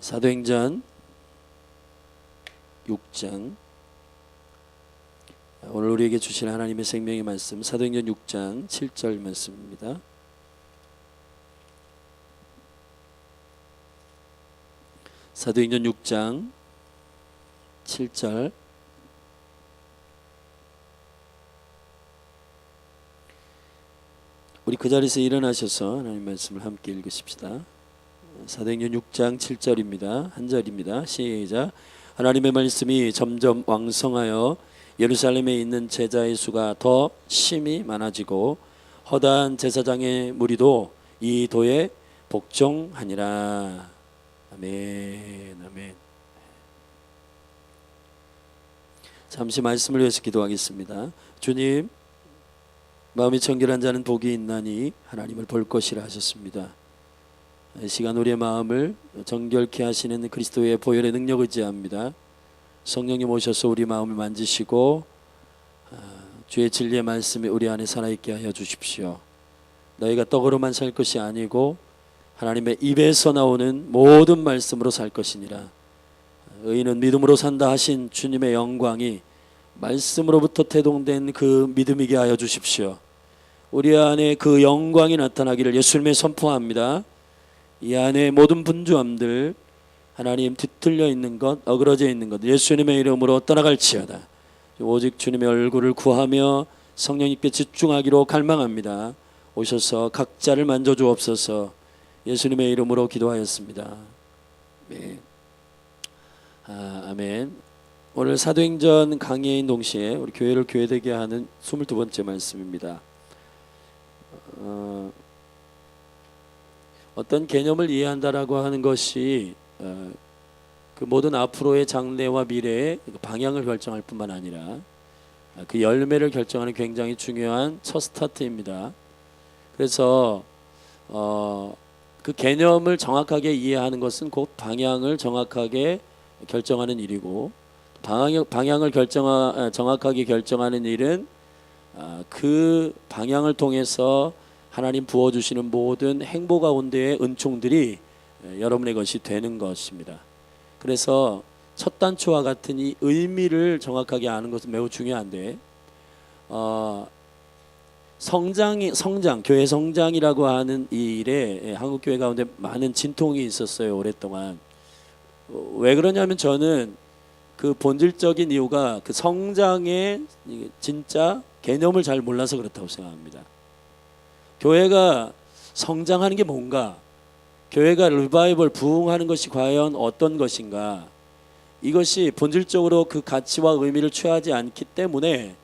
사도행전 6장, 오늘 우리에게 주신 하나님의 생명의 말씀, 사도행전 6장 7절 말씀입니다. 사도행전 6장 7절. 우리 그 자리에서 일어나셔서 하나님 말씀을 함께 읽으십시다. 사도행전 6장 7절입니다. 한 절입니다. 시작. 하나님의 말씀이 점점 왕성하여 예루살렘에 있는 제자의 수가 더 심히 많아지고 허다한 제사장의 무리도 이 도에 복종하니라. 아멘. 아멘. 잠시 말씀을 위해서 기도하겠습니다. 주님, 마음이 청결한 자는 복이 있나니 하나님을 볼 것이라 하셨습니다. 이 시간 우리의 마음을 정결케 하시는 그리스도의 보혈의 능력을 의지합니다. 성령님 오셔서 우리 마음을 만지시고 주의 진리의 말씀이 우리 안에 살아있게 하여 주십시오. 너희가 떡으로만 살 것이 아니고 하나님의 입에서 나오는 모든 말씀으로 살 것이니라. 의인은 믿음으로 산다 하신 주님의 영광이 말씀으로부터 태동된 그 믿음이게 하여 주십시오. 우리 안에 그 영광이 나타나기를 예수님의 선포합니다. 이 안에 모든 분주함들, 하나님 뒤틀려 있는 것, 어그러져 있는 것 예수님의 이름으로 떠나갈지어다. 오직 주님의 얼굴을 구하며 성령님께 집중하기로 갈망합니다. 오셔서 각자를 만져주옵소서. 예수님의 이름으로 기도하였습니다. 아멘. 아멘. 오늘 사도행전 강해인 동시에 우리 교회를 교회되게 하는 22번째 말씀입니다. 어떤 개념을 이해한다라고 하는 것이 그 모든 앞으로의 장래와 미래의 방향을 결정할 뿐만 아니라 그 열매를 결정하는 굉장히 중요한 첫 스타트입니다. 그래서 그 개념을 정확하게 이해하는 것은 곧 방향을 정확하게 결정하는 일이고, 방향을 정확하게 결정하는 일은 그 방향을 통해서 하나님 부어주시는 모든 행보 가운데의 은총들이 여러분의 것이 되는 것입니다. 그래서 첫 단추와 같은 이 의미를 정확하게 아는 것은 매우 중요한데, 성장, 교회 성장이라고 하는 이 일에 한국 교회 가운데 많은 진통이 있었어요, 오랫동안. 왜 그러냐면 저는 그 본질적인 이유가 그 성장의 진짜 개념을 잘 몰라서 그렇다고 생각합니다. 교회가 성장하는 게 뭔가, 교회가 리바이벌 부흥하는 것이 과연 어떤 것인가, 이것이 본질적으로 그 가치와 의미를 취하지 않기 때문에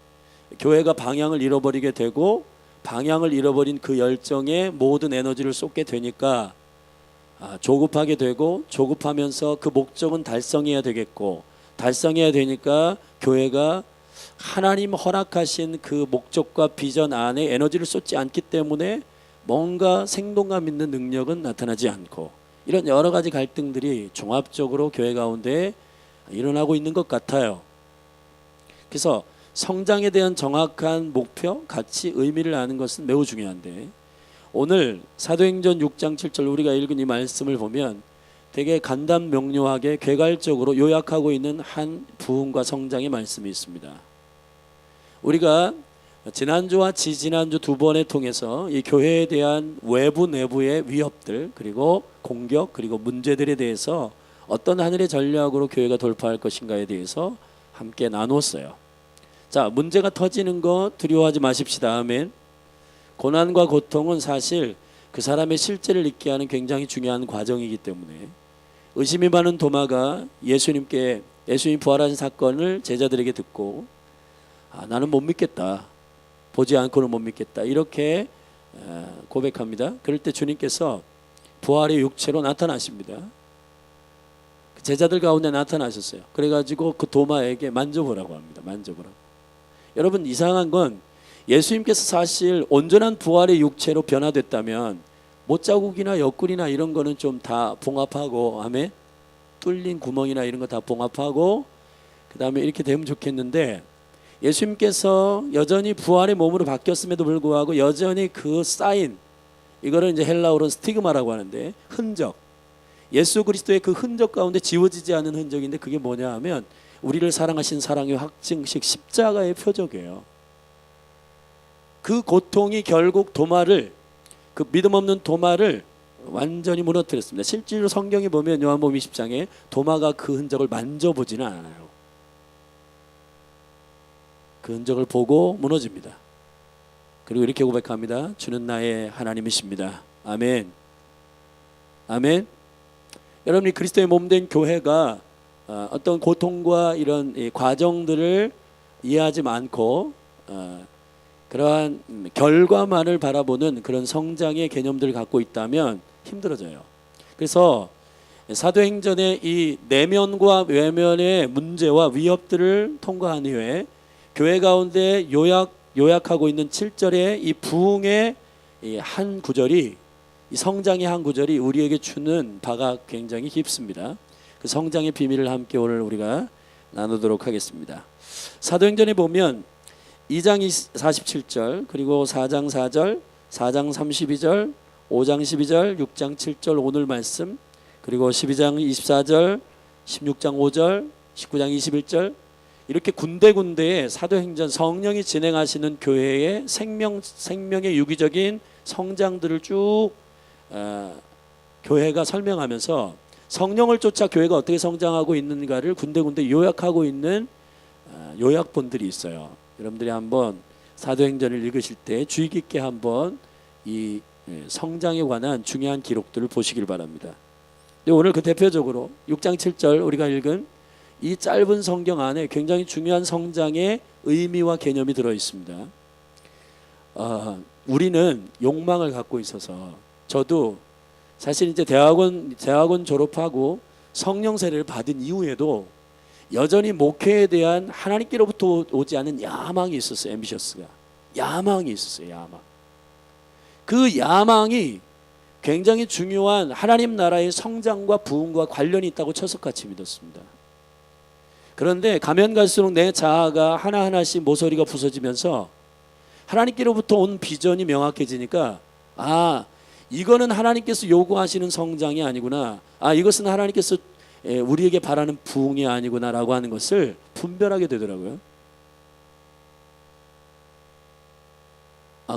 교회가 방향을 잃어버리게 되고, 방향을 잃어버린 그 열정에 모든 에너지를 쏟게 되니까 조급하게 되고, 조급하면서 그 목적은 달성해야 되겠고, 달성해야 되니까 교회가 하나님 허락하신 그 목적과 비전 안에 에너지를 쏟지 않기 때문에 뭔가 생동감 있는 능력은 나타나지 않고, 이런 여러 가지 갈등들이 종합적으로 교회 가운데 일어나고 있는 것 같아요. 그래서 성장에 대한 정확한 목표, 가치, 의미를 아는 것은 매우 중요한데, 오늘 사도행전 6장 7절 우리가 읽은 이 말씀을 보면 되게 간단 명료하게 개괄적으로 요약하고 있는 한 부흥과 성장의 말씀이 있습니다. 우리가 지난주와 지지난주 두 번에 통해서 이 교회에 대한 외부 내부의 위협들, 그리고 공격, 그리고 문제들에 대해서 어떤 하늘의 전략으로 교회가 돌파할 것인가에 대해서 함께 나눴어요. 자, 문제가 터지는 거 두려워하지 마십시다. 아멘. 고난과 고통은 사실 그 사람의 실제를 잊게 하는 굉장히 중요한 과정이기 때문에, 의심이 많은 도마가 예수님 부활하신 사건을 제자들에게 듣고 나는 못 믿겠다, 보지 않고는 못 믿겠다, 이렇게 고백합니다. 그럴 때 주님께서 부활의 육체로 나타나십니다. 제자들 가운데 나타나셨어요. 그래가지고 그 도마에게 만져보라고 합니다. 만져보라고. 여러분, 이상한 건 예수님께서 사실 온전한 부활의 육체로 변화됐다면 못자국이나 옆구리나 이런 거는 좀 다 봉합하고, 아멘, 뚫린 구멍이나 이런 거 다 봉합하고 그 다음에 이렇게 되면 좋겠는데, 예수님께서 여전히 부활의 몸으로 바뀌었음에도 불구하고 여전히 그 사인, 이거를 이제 헬라어로 스티그마라고 하는데 흔적, 예수 그리스도의 그 흔적 가운데 지워지지 않은 흔적인데 그게 뭐냐 하면 우리를 사랑하신 사랑의 확증식 십자가의 표적이에요. 그 고통이 결국 도마를, 그 믿음 없는 도마를 완전히 무너뜨렸습니다. 실제로 성경에 보면 요한복음 20장에 도마가 그 흔적을 만져보지는 않아요. 그 흔적을 보고 무너집니다. 그리고 이렇게 고백합니다. 주는 나의 하나님이십니다. 아멘. 아멘. 여러분이 그리스도의 몸된 교회가 어떤 고통과 이런 과정들을 이해하지 않고 그러한 결과만을 바라보는 그런 성장의 개념들을 갖고 있다면 힘들어져요. 그래서 사도행전의 이 내면과 외면의 문제와 위협들을 통과한 이후에 교회 가운데 요약하고 있는 7절의 이 부흥의 한 구절이, 이 성장의 한 구절이 우리에게 주는 바가 굉장히 깊습니다. 그 성장의 비밀을 함께 오늘 우리가 나누도록 하겠습니다. 사도행전에 보면 2장 47절, 그리고 4장 4절, 4장 32절, 5장 12절, 6장 7절 오늘 말씀, 그리고 12장 24절, 16장 5절, 19장 21절, 이렇게 군데군데에 사도행전 성령이 진행하시는 교회의 생명의 유기적인 성장들을 쭉 교회가 설명하면서 성령을 쫓아 교회가 어떻게 성장하고 있는가를 군데군데 요약하고 있는 요약본들이 있어요. 여러분들이 한번 사도행전을 읽으실 때 주의 깊게 한번 이 성장에 관한 중요한 기록들을 보시길 바랍니다. 오늘 그 대표적으로 6장 7절 우리가 읽은 이 짧은 성경 안에 굉장히 중요한 성장의 의미와 개념이 들어 있습니다. 우리는 욕망을 갖고 있어서, 저도 사실 이제 대학원 졸업하고 성령 세례를 받은 이후에도 여전히 목회에 대한 하나님께로부터 오지 않은 야망이 있었어요. 앰비셔스가 야망이 있었어요. 야망. 그 야망이 굉장히 중요한 하나님 나라의 성장과 부흥과 관련이 있다고 철석같이 믿었습니다. 그런데 가면 갈수록 내 자아가 하나하나씩 모서리가 부서지면서 하나님께로부터 온 비전이 명확해지니까, 이거는 하나님께서 요구하시는 성장이 아니구나, 이것은 하나님께서 우리에게 바라는 부흥이 아니구나라고 하는 것을 분별하게 되더라고요.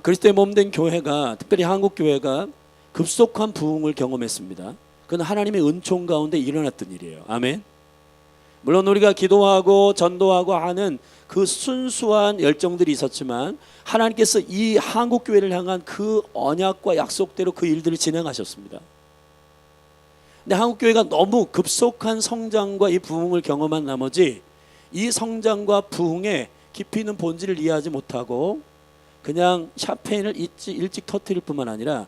그리스도의 몸된 교회가, 특별히 한국 교회가 급속한 부흥을 경험했습니다. 그건 하나님의 은총 가운데 일어났던 일이에요. 아멘. 물론 우리가 기도하고 전도하고 하는 그 순수한 열정들이 있었지만 하나님께서 이 한국 교회를 향한 그 언약과 약속대로 그 일들을 진행하셨습니다. 근데 한국 교회가 너무 급속한 성장과 이 부흥을 경험한 나머지 이 성장과 부흥의 깊이 있는 본질을 이해하지 못하고 그냥 샤페인을 일찍 터뜨릴 뿐만 아니라,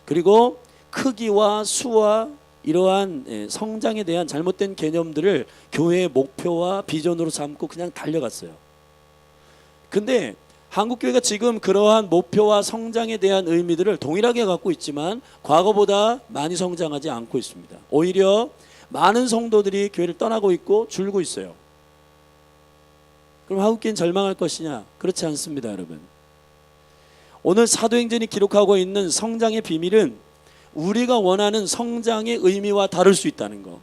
그리고 크기와 수와 이러한 성장에 대한 잘못된 개념들을 교회의 목표와 비전으로 삼고 그냥 달려갔어요. 근데 한국교회가 지금 그러한 목표와 성장에 대한 의미들을 동일하게 갖고 있지만 과거보다 많이 성장하지 않고 있습니다. 오히려 많은 성도들이 교회를 떠나고 있고 줄고 있어요. 그럼 한국교회는 절망할 것이냐? 그렇지 않습니다, 여러분. 오늘 사도행전이 기록하고 있는 성장의 비밀은 우리가 원하는 성장의 의미와 다를 수 있다는 거.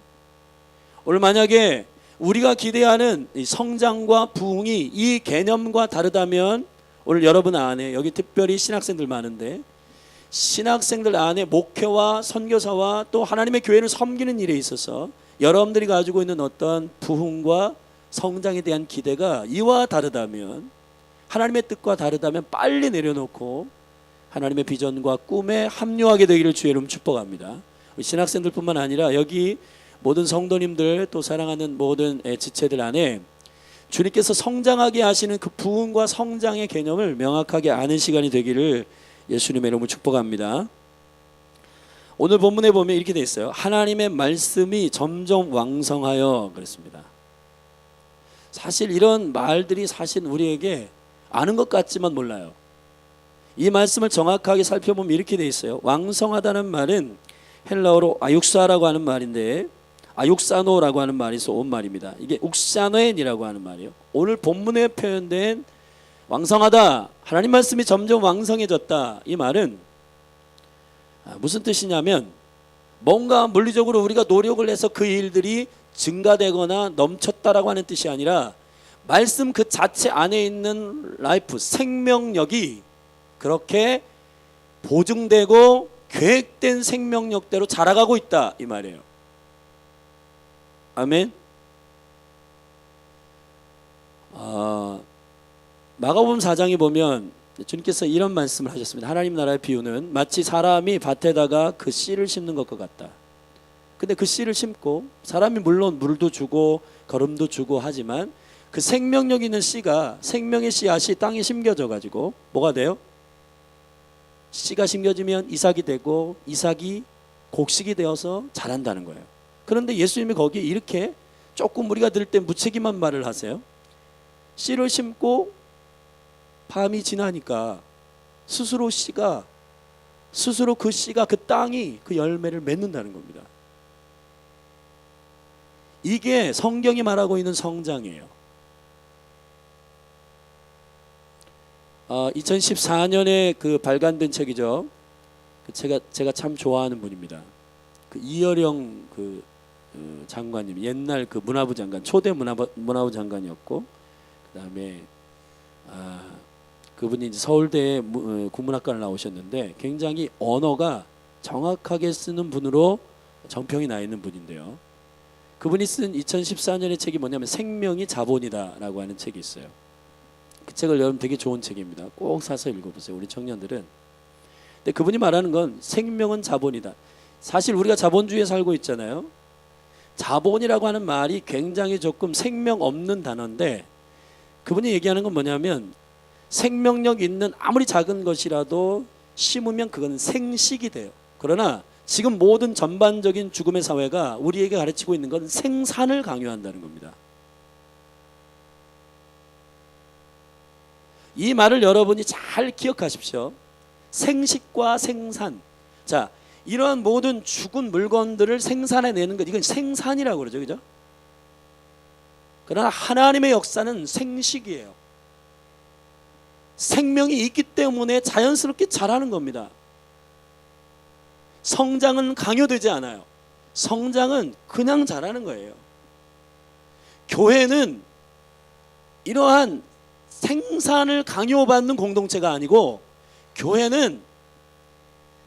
오늘 만약에 우리가 기대하는 이 성장과 부흥이 이 개념과 다르다면, 오늘 여러분 안에, 여기 특별히 신학생들 많은데, 신학생들 안에 목회와 선교사와 또 하나님의 교회를 섬기는 일에 있어서 여러분들이 가지고 있는 어떤 부흥과 성장에 대한 기대가 이와 다르다면, 하나님의 뜻과 다르다면 빨리 내려놓고 하나님의 비전과 꿈에 합류하게 되기를 주의 이름 축복합니다. 신학생들뿐만 아니라 여기 모든 성도님들, 또 사랑하는 모든 지체들 안에 주님께서 성장하게 하시는 그 부흥과 성장의 개념을 명확하게 아는 시간이 되기를 예수님의 이름으로 축복합니다. 오늘 본문에 보면 이렇게 돼 있어요. 하나님의 말씀이 점점 왕성하여 그랬습니다. 사실 이런 말들이 사실 우리에게 아는 것 같지만 몰라요. 이 말씀을 정확하게 살펴보면 이렇게 돼 있어요. 왕성하다는 말은 헬라어로 아육사라고 하는 말인데, 아육사노라고 하는 말에서 온 말입니다. 이게 욱사노엔이라고 하는 말이에요. 오늘 본문에 표현된 왕성하다, 하나님 말씀이 점점 왕성해졌다, 이 말은 무슨 뜻이냐면 뭔가 물리적으로 우리가 노력을 해서 그 일들이 증가되거나 넘쳤다라고 하는 뜻이 아니라 말씀 그 자체 안에 있는 라이프, 생명력이 그렇게 보증되고 계획된 생명력대로 자라가고 있다 이 말이에요. 아멘. 마가복음 4장에 보면 주님께서 이런 말씀을 하셨습니다. 하나님 나라의 비유는 마치 사람이 밭에다가 그 씨를 심는 것과 같다. 근데 그 씨를 심고 사람이 물론 물도 주고 거름도 주고 하지만 그 생명력 있는 씨가, 생명의 씨앗이 땅에 심겨져 가지고 뭐가 돼요? 씨가 심겨지면 이삭이 되고 이삭이 곡식이 되어서 자란다는 거예요. 그런데 예수님이 거기에 이렇게 조금 우리가 들을 때 무책임한 말을 하세요. 씨를 심고 밤이 지나니까 스스로 그 씨가 그 땅이 그 열매를 맺는다는 겁니다. 이게 성경이 말하고 있는 성장이에요. 2014년에 그 발간된 책이죠. 제가 참 좋아하는 분입니다. 그 이어령 장관님, 옛날 그 문화부 장관, 초대 문화부 장관이었고, 그다음에 그분이 이제 서울대 국문학과를 나오셨는데 굉장히 언어가 정확하게 쓰는 분으로 정평이 나 있는 분인데요. 그분이 쓴 2014년의 책이 뭐냐면 생명이 자본이다라고 하는 책이 있어요. 그 책을 여러분 되게 좋은 책입니다. 꼭 사서 읽어보세요. 우리 청년들은. 근데 그분이 말하는 건 생명은 자본이다. 사실 우리가 자본주의에 살고 있잖아요. 자본이라고 하는 말이 굉장히 조금 생명 없는 단어인데 그분이 얘기하는 건 뭐냐면 생명력 있는 아무리 작은 것이라도 심으면 그건 생식이 돼요. 그러나 지금 모든 전반적인 죽음의 사회가 우리에게 가르치고 있는 건 생산을 강요한다는 겁니다. 이 말을 여러분이 잘 기억하십시오. 생식과 생산. 자, 이러한 모든 죽은 물건들을 생산해내는 것, 이건 생산이라고 그러죠. 그죠? 그러나 하나님의 역사는 생식이에요. 생명이 있기 때문에 자연스럽게 자라는 겁니다. 성장은 강요되지 않아요. 성장은 그냥 자라는 거예요. 교회는 이러한 생산을 강요받는 공동체가 아니고 교회는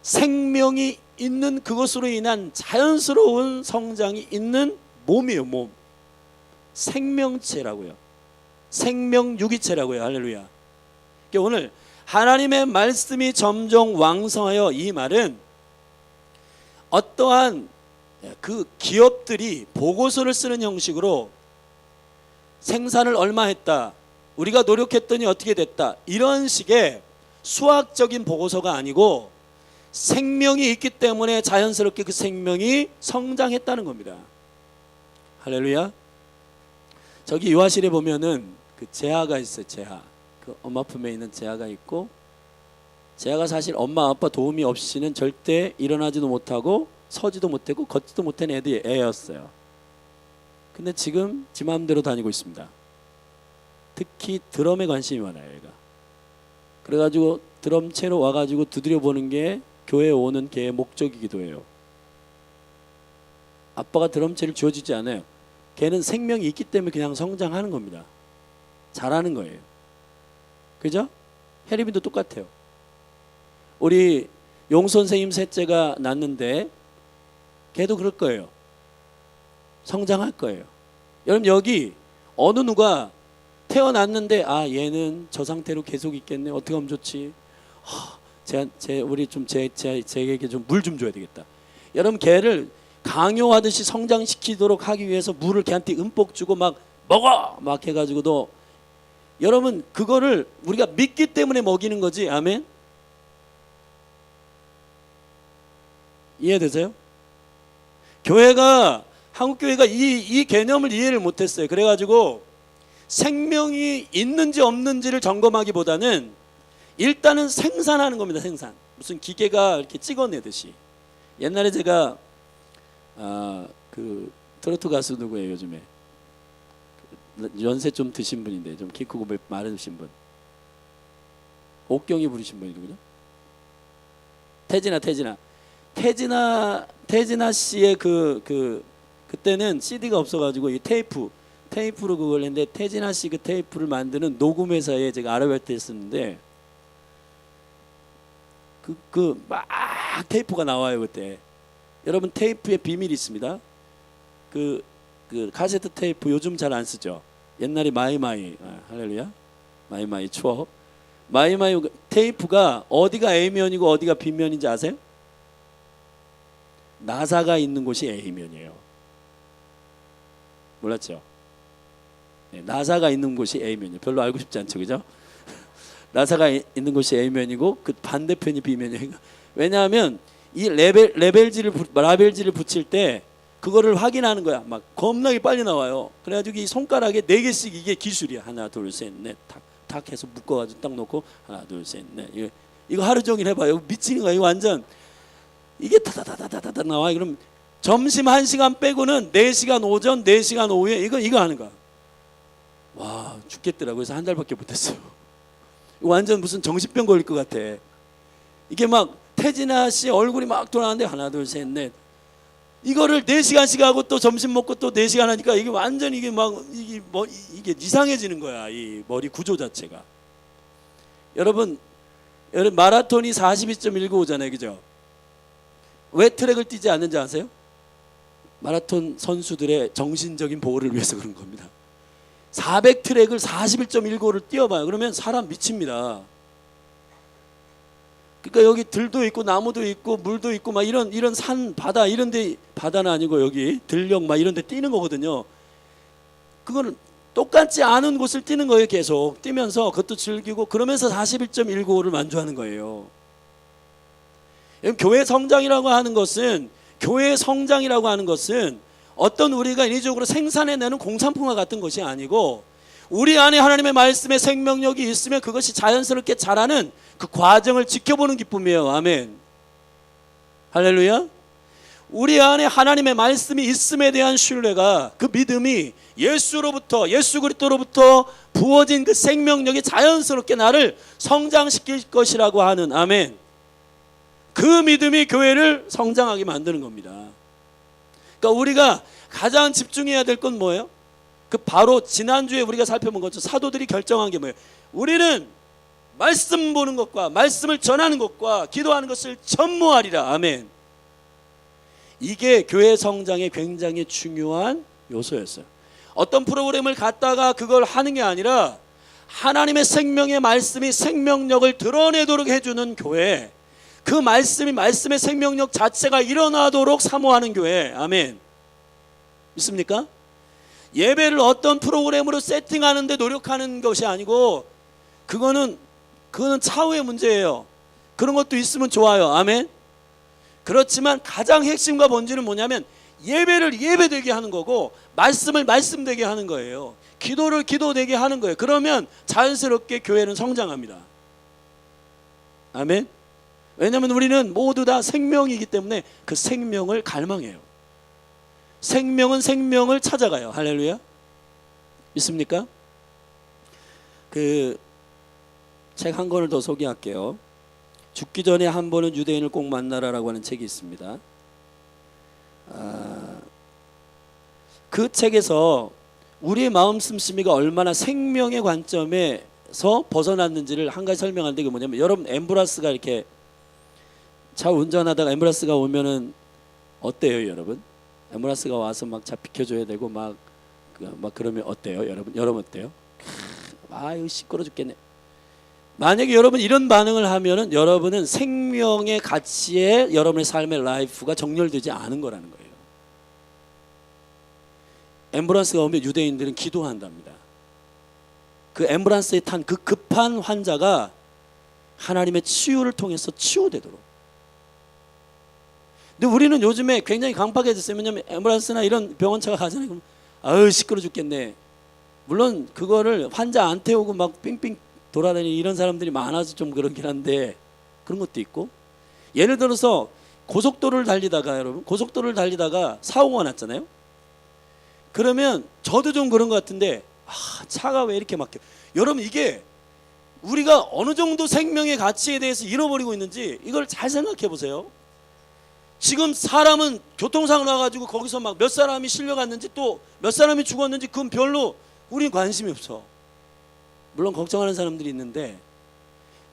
생명이 있는 그것으로 인한 자연스러운 성장이 있는 몸이에요. 몸. 생명체라고요. 생명유기체라고요. 할렐루야. 그러니까 오늘 하나님의 말씀이 점점 왕성하여, 이 말은 어떠한 그 기업들이 보고서를 쓰는 형식으로 생산을 얼마 했다, 우리가 노력했더니 어떻게 됐다, 이런 식의 수학적인 보고서가 아니고 생명이 있기 때문에 자연스럽게 그 생명이 성장했다는 겁니다. 할렐루야. 저기 유아실에 보면은 그 재하가 있어요. 재하. 그 엄마 품에 있는 재하가 있고, 재하가 사실 엄마 아빠 도움이 없이는 절대 일어나지도 못하고 서지도 못하고 걷지도 못한 애였어요. 근데 지금 지 마음대로 다니고 있습니다. 특히 드럼에 관심이 많아요, 얘가. 그래가지고 드럼체로 와가지고 두드려 보는 게 교회에 오는 걔의 목적이기도 해요. 아빠가 드럼체를 주어주지 않아요. 걔는 생명이 있기 때문에 그냥 성장하는 겁니다. 잘하는 거예요. 그죠? 혜림이도 똑같아요. 우리 용 선생님 셋째가 낳는데 걔도 그럴 거예요. 성장할 거예요. 여러분, 여기 어느 누가 태어났는데 얘는 저 상태로 계속 있겠네, 어떻게 하면 좋지, 우리 좀 제에게 좀 물 좀 줘야 되겠다. 여러분, 걔를 강요하듯이 성장시키도록 하기 위해서 물을 걔한테 음뻑 주고 막 먹어 막 해가지고도, 여러분, 그거를 우리가 믿기 때문에 먹이는 거지. 아멘. 이해되세요? 한국교회가 이 개념을 이해를 못했어요. 그래가지고 생명이 있는지 없는지를 점검하기보다는 일단은 생산하는 겁니다. 생산. 무슨 기계가 이렇게 찍어내듯이. 옛날에 제가 그 트로트 가수 누구예요 요즘에? 연세 좀 드신 분인데 좀 키 크고 마르신 분. 옥경이 부르신 분이 누구죠? 태진아. 태진아 씨의 그때는 CD가 없어가지고 이 테이프로 그걸 했는데, 태진아 씨 그 테이프를 만드는 녹음 회사에 제가 아르바이트 했었는데 막 테이프가 나와요 그때. 여러분 테이프에 비밀이 있습니다. 그 카세트 테이프 요즘 잘 안 쓰죠. 옛날에 마이마이, 할렐루야, 마이마이 추억. 마이마이 테이프가 어디가 A면이고 어디가 B면인지 아세요? 나사가 있는 곳이 A면이에요. 몰랐죠? 네, 나사가 있는 곳이 A면이에요. 별로 알고 싶지 않죠, 그죠? 나사가 있는 곳이 A면이고 그 반대편이 B면이에요. 왜냐하면 이 라벨지를 붙일 때 그거를 확인하는 거야. 막 겁나게 빨리 나와요. 그래가지고 이 손가락에 4개씩 이게 기술이야. 하나, 둘, 셋, 넷, 탁 해서 묶어가지고 딱 놓고 하나, 둘, 셋, 넷. 이거 하루 종일 해봐요. 미치는 거야. 이거 완전 이게 타다다다다다 나와. 그럼 점심 1시간 빼고는 4시간 오전, 4시간 오후에 이거 하는 거야. 와, 죽겠더라고요. 그래서 한 달밖에 못했어요. 완전 무슨 정신병 걸릴 것 같아. 이게 막 태진아 씨 얼굴이 막 돌아가는데 하나, 둘, 셋, 넷. 이거를 4시간씩 하고 또 점심 먹고 또 4시간 하니까 이게 완전 이게 이상해지는 거야. 이 머리 구조 자체가. 여러분 마라톤이 42.195잖아요. 그죠? 왜 트랙을 뛰지 않는지 아세요? 마라톤 선수들의 정신적인 보호를 위해서 그런 겁니다. 400트랙을 41.195를 뛰어봐요. 그러면 사람 미칩니다. 그러니까 여기 들도 있고 나무도 있고 물도 있고 막 이런 산 바다 이런데, 바다는 아니고 여기 들녘 막 이런데 뛰는 거거든요. 그거는 똑같지 않은 곳을 뛰는 거예요. 계속 뛰면서 그것도 즐기고 그러면서 41.195를 만족하는 거예요. 교회 성장이라고 하는 것은 어떤 우리가 인위적으로 생산해내는 공산품과 같은 것이 아니고, 우리 안에 하나님의 말씀의 생명력이 있으면 그것이 자연스럽게 자라는 그 과정을 지켜보는 기쁨이에요. 아멘. 할렐루야. 우리 안에 하나님의 말씀이 있음에 대한 신뢰가, 그 믿음이 예수 그리스도로부터 부어진 그 생명력이 자연스럽게 나를 성장시킬 것이라고 하는, 아멘, 그 믿음이 교회를 성장하게 만드는 겁니다. 그러니까 우리가 가장 집중해야 될 건 뭐예요? 바로 지난주에 우리가 살펴본 것처럼 사도들이 결정한 게 뭐예요? 우리는 말씀 보는 것과 말씀을 전하는 것과 기도하는 것을 전무하리라. 아멘. 이게 교회 성장의 굉장히 중요한 요소였어요. 어떤 프로그램을 갖다가 그걸 하는 게 아니라 하나님의 생명의 말씀이 생명력을 드러내도록 해주는 교회, 그 말씀의 생명력 자체가 일어나도록 사모하는 교회. 아멘. 믿습니까? 예배를 어떤 프로그램으로 세팅하는데 노력하는 것이 아니고, 그거는 차후의 문제예요. 그런 것도 있으면 좋아요. 아멘. 그렇지만 가장 핵심과 본질은 뭐냐면 예배를 예배되게 하는 거고, 말씀을 말씀되게 하는 거예요. 기도를 기도되게 하는 거예요. 그러면 자연스럽게 교회는 성장합니다. 아멘. 왜냐하면 우리는 모두 다 생명이기 때문에 그 생명을 갈망해요. 생명은 생명을 찾아가요. 할렐루야. 믿습니까? 책 한 권을 더 소개할게요. 죽기 전에 한 번은 유대인을 꼭 만나라라고 하는 책이 있습니다. 그 책에서 우리의 마음 씀씀이가 얼마나 생명의 관점에서 벗어났는지를 한 가지 설명하는데, 그게 뭐냐면, 여러분 앰뷸런스가 이렇게 차 운전하다가 앰뷸런스가 오면은 어때요, 여러분? 앰뷸런스가 와서 막 차 비켜줘야 되고 막 그러면 어때요, 여러분? 여러분 어때요? 아유 시끄러 죽겠네. 만약에 여러분 이런 반응을 하면은 여러분은 생명의 가치에 여러분의 삶의 라이프가 정렬되지 않은 거라는 거예요. 앰뷸런스가 오면 유대인들은 기도한답니다. 그 앰뷸런스에 탄 그 급한 환자가 하나님의 치유를 통해서 치유되도록. 근데 우리는 요즘에 굉장히 강팍해졌어요. 왜냐하면 앰뷸런스나 이런 병원차가 가잖아요. 그럼 아유 시끄러 죽겠네. 물론 그거를 환자 안 태우고 막 삥삥 돌아다니는 이런 사람들이 많아서 좀 그렇긴 한데, 그런 것도 있고, 예를 들어서 고속도로를 달리다가 사고가 났잖아요. 그러면 저도 좀 그런 것 같은데, 차가 왜 이렇게 막혀? 여러분 이게 우리가 어느 정도 생명의 가치에 대해서 잃어버리고 있는지 이걸 잘 생각해 보세요. 지금 사람은 교통사고 나가지고 거기서 막 몇 사람이 실려갔는지 또 몇 사람이 죽었는지 그건 별로 우린 관심이 없어. 물론 걱정하는 사람들이 있는데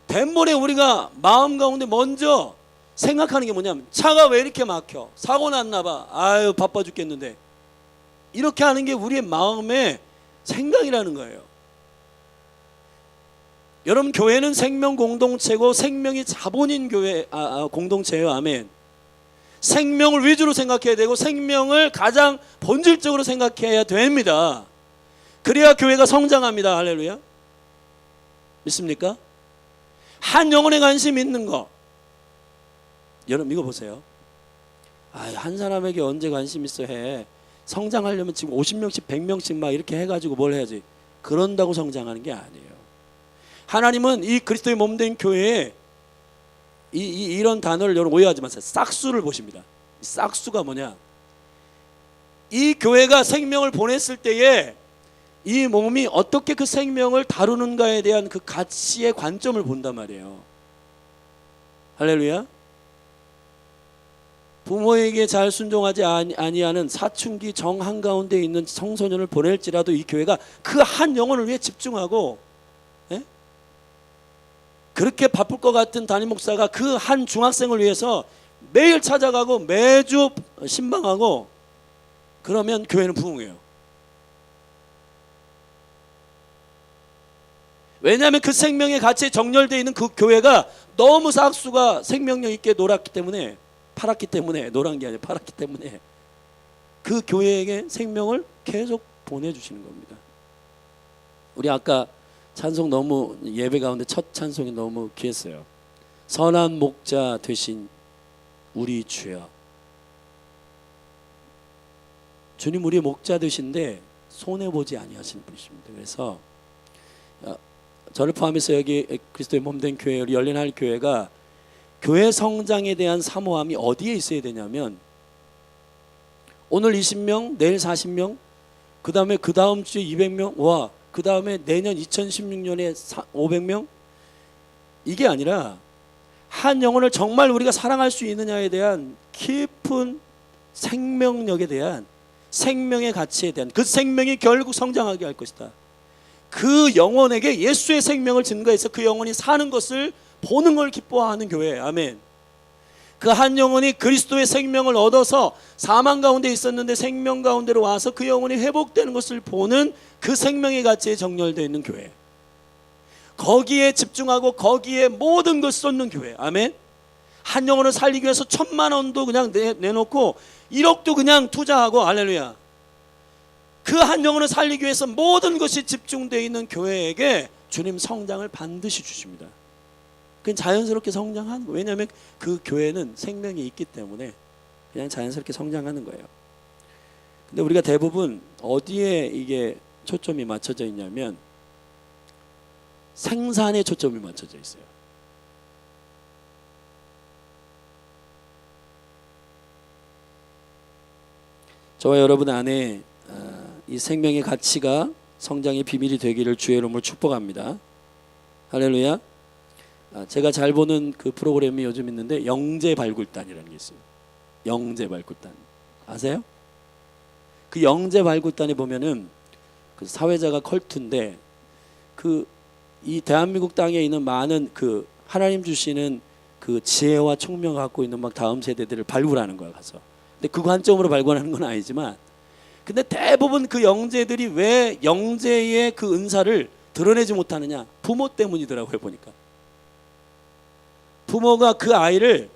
뱃머리에 우리가 마음 가운데 먼저 생각하는 게 뭐냐면 차가 왜 이렇게 막혀? 사고 났나 봐. 아유 바빠 죽겠는데. 이렇게 하는 게 우리의 마음의 생각이라는 거예요. 여러분, 교회는 생명 공동체고 생명이 자본인 교회 공동체예요. 아멘. 생명을 위주로 생각해야 되고 생명을 가장 본질적으로 생각해야 됩니다. 그래야 교회가 성장합니다. 할렐루야. 믿습니까? 한 영혼에 관심 있는 거. 여러분 이거 보세요. 한 사람에게 언제 관심 있어 해. 성장하려면 지금 50명씩 100명씩 막 이렇게 해가지고 뭘 해야지. 그런다고 성장하는 게 아니에요. 하나님은 이 그리스도의 몸된 교회에 이런 단어를 여러분 오해하지 마세요. 싹수를 보십니다. 싹수가 뭐냐? 이 교회가 생명을 보냈을 때에 이 몸이 어떻게 그 생명을 다루는가에 대한 그 가치의 관점을 본단 말이에요. 할렐루야. 부모에게 잘 순종하지 아니하는 사춘기 정 한가운데 있는 청소년을 보낼지라도 이 교회가 그 한 영혼을 위해 집중하고, 그렇게 바쁠 것 같은 담임 목사가 그 한 중학생을 위해서 매일 찾아가고 매주 신방하고, 그러면 교회는 부흥해요. 왜냐하면 그 생명의 가치에 정렬되어 있는 그 교회가 너무 삭수가 생명력 있게 놀았기 때문에, 팔았기 때문에, 노란 게 아니라 팔았기 때문에 그 교회에게 생명을 계속 보내주시는 겁니다. 우리 아까 찬송 너무, 예배 가운데 첫 찬송이 너무 귀했어요. 선한 목자 되신 우리 주여. 주님 우리의 목자 되신데 손해보지 아니하시는 분이십니다. 그래서 저를 포함해서 여기 그리스도의 몸된 교회, 우리 열린할 교회가 교회 성장에 대한 사모함이 어디에 있어야 되냐면, 오늘 20명, 내일 40명, 그 다음에 그 다음 주에 200명, 와, 그 다음에 내년 2016년에 500명, 이게 아니라 한 영혼을 정말 우리가 사랑할 수 있느냐에 대한 깊은 생명력에 대한, 생명의 가치에 대한, 그 생명이 결국 성장하게 할 것이다. 그 영혼에게 예수의 생명을 증거해서 그 영혼이 사는 것을 보는 걸 기뻐하는 교회. 아멘. 그 한 영혼이 그리스도의 생명을 얻어서 사망 가운데 있었는데 생명 가운데로 와서 그 영혼이 회복되는 것을 보는 그 생명의 가치에 정렬되어 있는 교회. 거기에 집중하고 거기에 모든 것을 쏟는 교회. 아멘. 한 영혼을 살리기 위해서 1,000만 원도 그냥 내놓고 1억도 그냥 투자하고, 할렐루야. 그 한 영혼을 살리기 위해서 모든 것이 집중되어 있는 교회에게 주님 성장을 반드시 주십니다. 그냥 자연스럽게 성장하는 거예요. 왜냐하면 그 교회는 생명이 있기 때문에 그냥 자연스럽게 성장하는 거예요. 근데 우리가 대부분 어디에 이게 초점이 맞춰져 있냐면 생산에 초점이 맞춰져 있어요. 저와 여러분 안에 이 생명의 가치가 성장의 비밀이 되기를 주의 이름으로 축복합니다. 할렐루야. 제가 잘 보는 그 프로그램이 요즘 있는데 영재발굴단이라는 게 있어요. 영재발굴단 아세요? 그 영재발굴단에 보면은 그 사회자가 컬투인데, 그 이 대한민국 땅에 있는 많은 그 하나님 주시는 그 지혜와 총명을 갖고 있는 막 다음 세대들을 발굴하는 거야, 가서. 근데 그 관점으로 발굴하는 건 아니지만, 근데 대부분 그 영재들이 왜 영재의 그 은사를 드러내지 못하느냐? 부모 때문이더라고요, 보니까. 부모가 그 아이를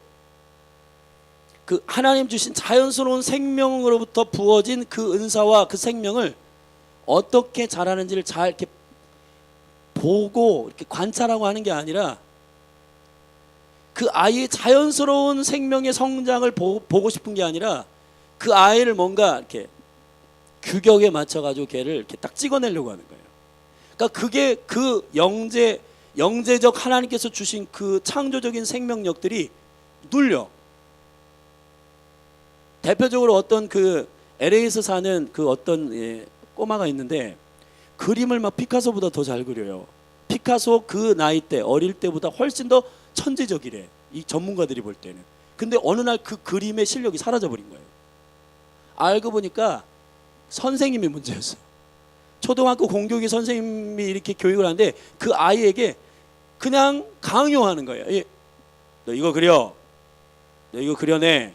그 하나님 주신 자연스러운 생명으로부터 부어진 그 은사와 그 생명을 어떻게 자라는지를 잘 이렇게 보고 이렇게 관찰하고 하는 게 아니라, 그 아이의 자연스러운 생명의 성장을 보고 싶은 게 아니라, 그 아이를 뭔가 이렇게 규격에 맞춰가지고 걔를 이렇게 딱 찍어내려고 하는 거예요. 그러니까 그게 그 영재적 하나님께서 주신 그 창조적인 생명력들이 눌려. 대표적으로 어떤 그 LA에서 사는 그 어떤 꼬마가 있는데 그림을 막 피카소보다 더 잘 그려요. 피카소 그 나이 때, 어릴 때보다 훨씬 더 천재적이래, 이 전문가들이 볼 때는. 근데 어느 날 그 그림의 실력이 사라져 버린 거예요. 알고 보니까 선생님이 문제였어요. 초등학교 공교육의 선생님이 이렇게 교육을 하는데 그 아이에게 그냥 강요하는 거예요. 너 이거 그려. 너 이거 그려내.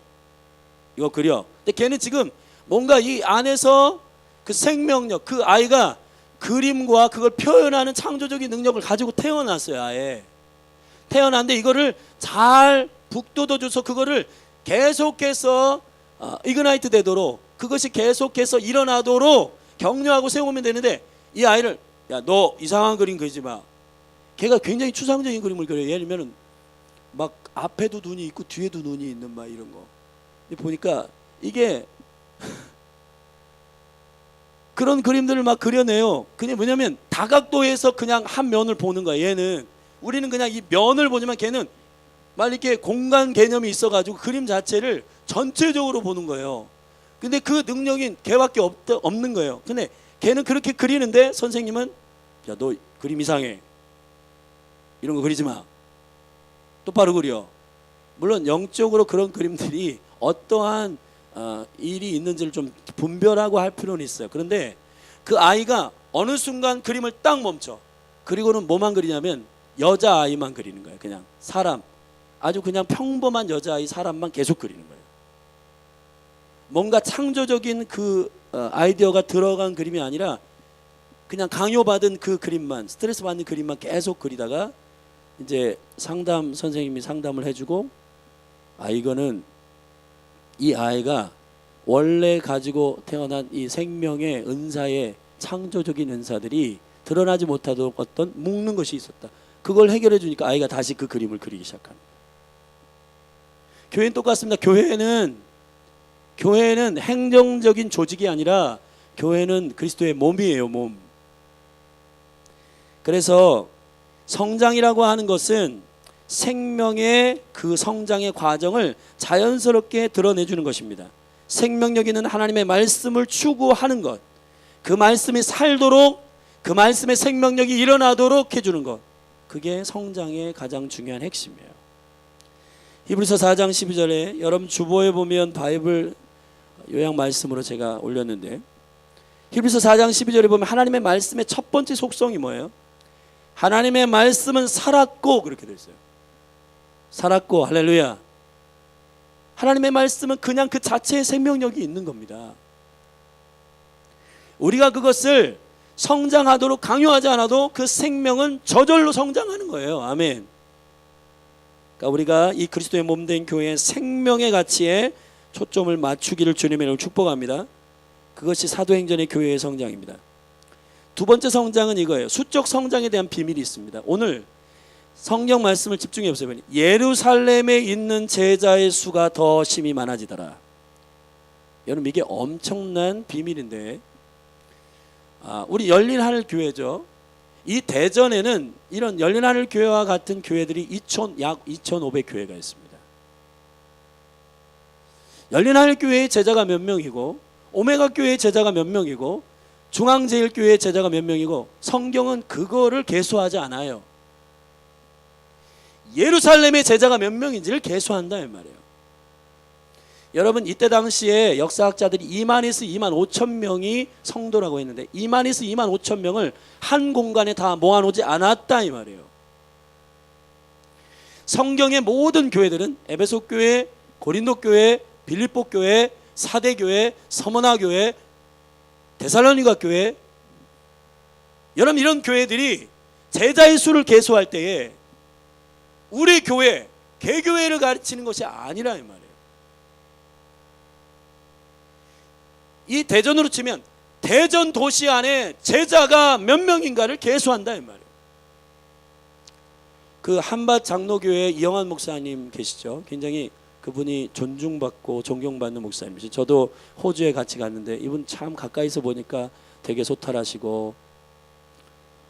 이거 그려. 근데 걔는 지금 뭔가 이 안에서 그 생명력, 그 아이가 그림과 그걸 표현하는 창조적인 능력을 가지고 태어났어요. 아예 태어났는데 이거를 잘 북돋워줘서 그거를 계속해서 이그나이트 되도록, 그것이 계속해서 일어나도록 격려하고 세우면 되는데, 이 아이를 야 너 이상한 그림 그리지 마. 걔가 굉장히 추상적인 그림을 그려요. 예를 들면 막 앞에도 눈이 있고 뒤에도 눈이 있는 막 이런 거. 근데 보니까 이게 그런 그림들을 막 그려내요. 그냥 뭐냐면 다각도에서 그냥 한 면을 보는 거야. 얘는, 우리는 그냥 이 면을 보지만 걔는 막 이렇게 공간 개념이 있어가지고 그림 자체를 전체적으로 보는 거예요. 근데 그 능력이 걔밖에 없는 거예요. 근데 걔는 그렇게 그리는데 선생님은 야 너 그림 이상해. 이런 거 그리지 마. 똑바로 그려. 물론 영적으로 그런 그림들이 어떠한 일이 있는지를 좀 분별하고 할 필요는 있어요. 그런데 그 아이가 어느 순간 그림을 딱 멈춰. 그리고는 뭐만 그리냐면 여자아이만 그리는 거예요. 그냥 사람, 아주 그냥 평범한 여자아이 사람만 계속 그리는 거예요. 뭔가 창조적인 그 아이디어가 들어간 그림이 아니라 그냥 강요받은 그 그림만, 스트레스 받는 그림만 계속 그리다가 이제 선생님이 상담을 해주고, 이거는 이 아이가 원래 가지고 태어난 이 생명의 은사의 창조적인 은사들이 드러나지 못하도록 어떤 묶는 것이 있었다. 그걸 해결해 주니까 아이가 다시 그 그림을 그리기 시작합니다. 교회는 똑같습니다. 교회는 행정적인 조직이 아니라 교회는 그리스도의 몸이에요. 몸. 그래서 성장이라고 하는 것은 생명의 그 성장의 과정을 자연스럽게 드러내주는 것입니다. 생명력 있는 하나님의 말씀을 추구하는 것, 그 말씀이 살도록, 그 말씀의 생명력이 일어나도록 해주는 것, 그게 성장의 가장 중요한 핵심이에요. 히브리서 4장 12절에 여러분 주보에 보면 바이블 요약 말씀으로 제가 올렸는데, 히브리서 4장 12절에 보면 하나님의 말씀의 첫 번째 속성이 뭐예요? 하나님의 말씀은 살았고, 그렇게 되어 있어요. 살았고, 할렐루야. 하나님의 말씀은 그냥 그 자체의 생명력이 있는 겁니다. 우리가 그것을 성장하도록 강요하지 않아도 그 생명은 저절로 성장하는 거예요. 아멘. 그러니까 우리가 이 그리스도의 몸된 교회의 생명의 가치에 초점을 맞추기를 주님의 이름으로 축복합니다. 그것이 사도행전의 교회의 성장입니다. 두 번째 성장은 이거예요. 수적 성장에 대한 비밀이 있습니다. 오늘 성경 말씀을 집중해 보세요. 예루살렘에 있는 제자의 수가 더 심히 많아지더라. 여러분 이게 엄청난 비밀인데, 우리 열린 하늘 교회죠. 이 대전에는 이런 열린 하늘 교회와 같은 교회들이 약 2,500교회가 있습니다. 열린 하늘 교회의 제자가 몇 명이고, 오메가 교회의 제자가 몇 명이고, 중앙제일교회의 제자가 몇 명이고, 성경은 그거를 계수하지 않아요. 예루살렘의 제자가 몇 명인지를 계수한다 이 말이에요. 여러분 이때 당시에 역사학자들이 2만에서 2만 5천 명이 성도라고 했는데 2만에서 2만 5천 명을 한 공간에 다 모아놓지 않았다 이 말이에요. 성경의 모든 교회들은 에베소 교회, 고린도 교회, 빌립보 교회, 사대 교회, 서머나 교회, 데살로니가 교회, 여러분 이런 교회들이 제자의 수를 계수할 때에 우리 교회, 개교회를 가르치는 것이 아니라 이 말이에요. 이 대전으로 치면 대전 도시 안에 제자가 몇 명인가를 계수한다 이 말이에요. 그 한밭 장로교회 이영환 목사님 계시죠? 굉장히 그분이 존중받고 존경받는 목사님이시죠. 저도 호주에 같이 갔는데 이분 참 가까이서 보니까 되게 소탈하시고